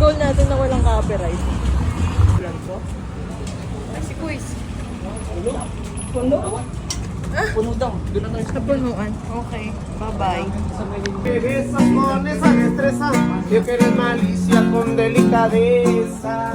goal natin na walang copyright. Vlog ko. Ay, si Kuis. Puno? Ah? Puno daw. Doon na tayo sa punuan. Okay. Bye-bye. Esas con esa destreza, yo quiero malicia con delicadeza.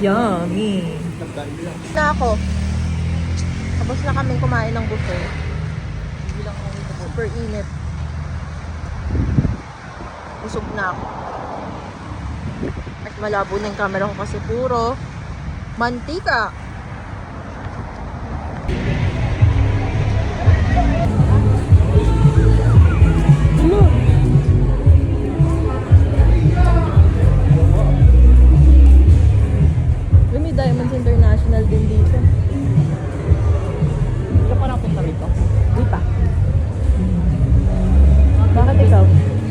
Yummy. Na ako. Tapos na kami kumain ng buffet. Bilang ako nito, super init. Busog na ako. At malabo na yung camera ko kasi puro mantika. Diamonds International din dito. Hindi ka pa napunta rito? Di pa. Bakit ikaw?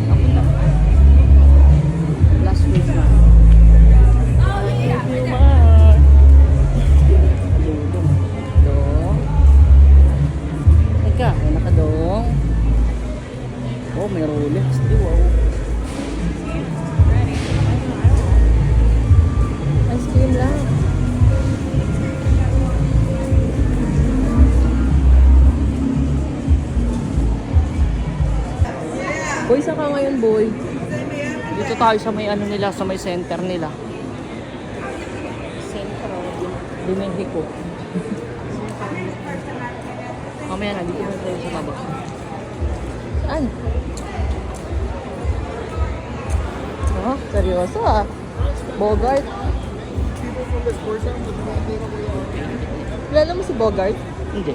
Ako na. Last week na. Dong. Teka, may nakadong. Oh, may Rolex. Wow. Ice cream lang. Boy, saan ka ngayon, boy? Dito tayo sa may ano nila, sa may center nila. Centro de Mexico. Mamaya na, dito na tayo sa baba. Saan? Oh, seryoso ah. Bogart. Kilala mo si Bogart? Hindi.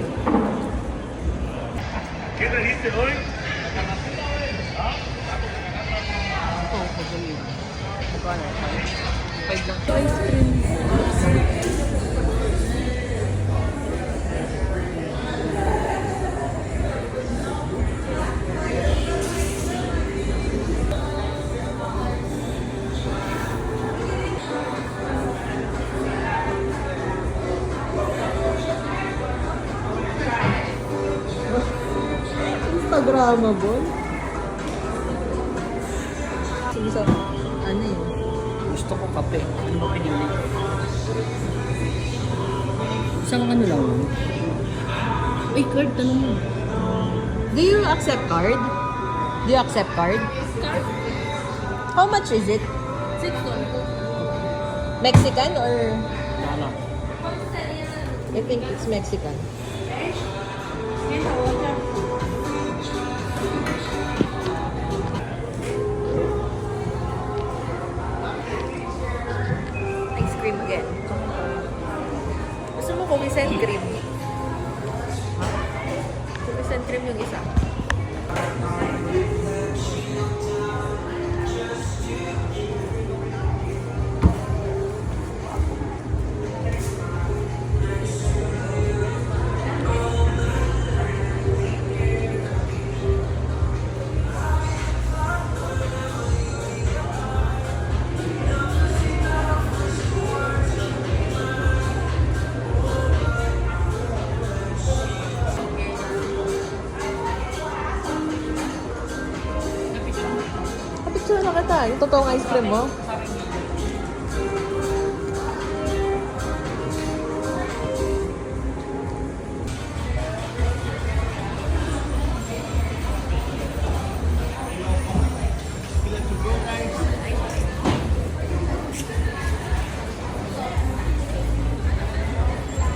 Ito, pagdali. Magkano? 5 lang. Ice cream. Instagramable. Sige sa ano yun? Gusto ko kape. Ano ba pinili? Isang ano lang. Ay, card. Tanong mo. Do you accept card? Do you accept card? How much is it? Mexican or Ano? I think it's Mexican. Ice cream again. Gusto mo cookies and cream? Cookies and cream yung isa. Kapicture na kita. Yung totoong ice cream mo.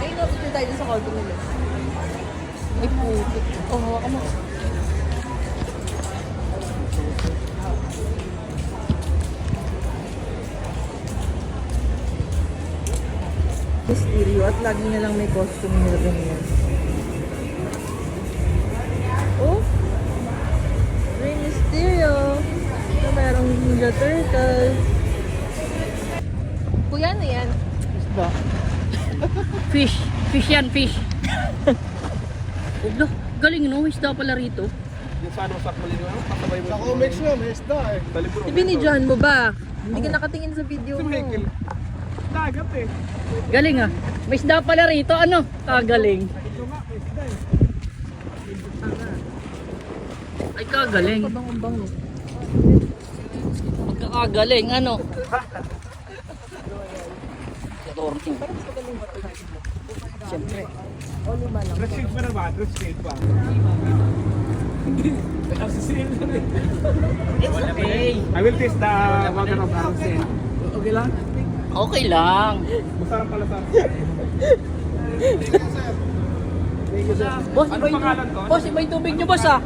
Ay, no, ito tayo sa call nila. Ay, putik. Oh, hawakan mo. Mysterio at lagi na lang may costume nila ganyan. Oh? Rey Mysterio. Mysterio. Na merong Ninja Turtle. Kuya, ano yan? Isda. Fish. Fish yan, fish. Uglo, galing no, isda pala rito. Yung sa ano, sakmalin mo, pasabay mo. Sa comics nga, may isda eh. Ibinidyohan mo ba? Hindi ka nakatingin sa video mo. Dagat eh. Galing ah. May isda pala rito, ano? Kagaling. Ay, kagaling. Bango-bango. Magkakagaling, ano? Torting. Siyempre. Dress shade pa na ba? Dress shade pa. It's okay. I will taste the water of Arsen. Okay lang? Okay lang. Masarap pala sa Boss, Ano iba yung pangalan ko? boss, iba yung tubig nyo, boss ah.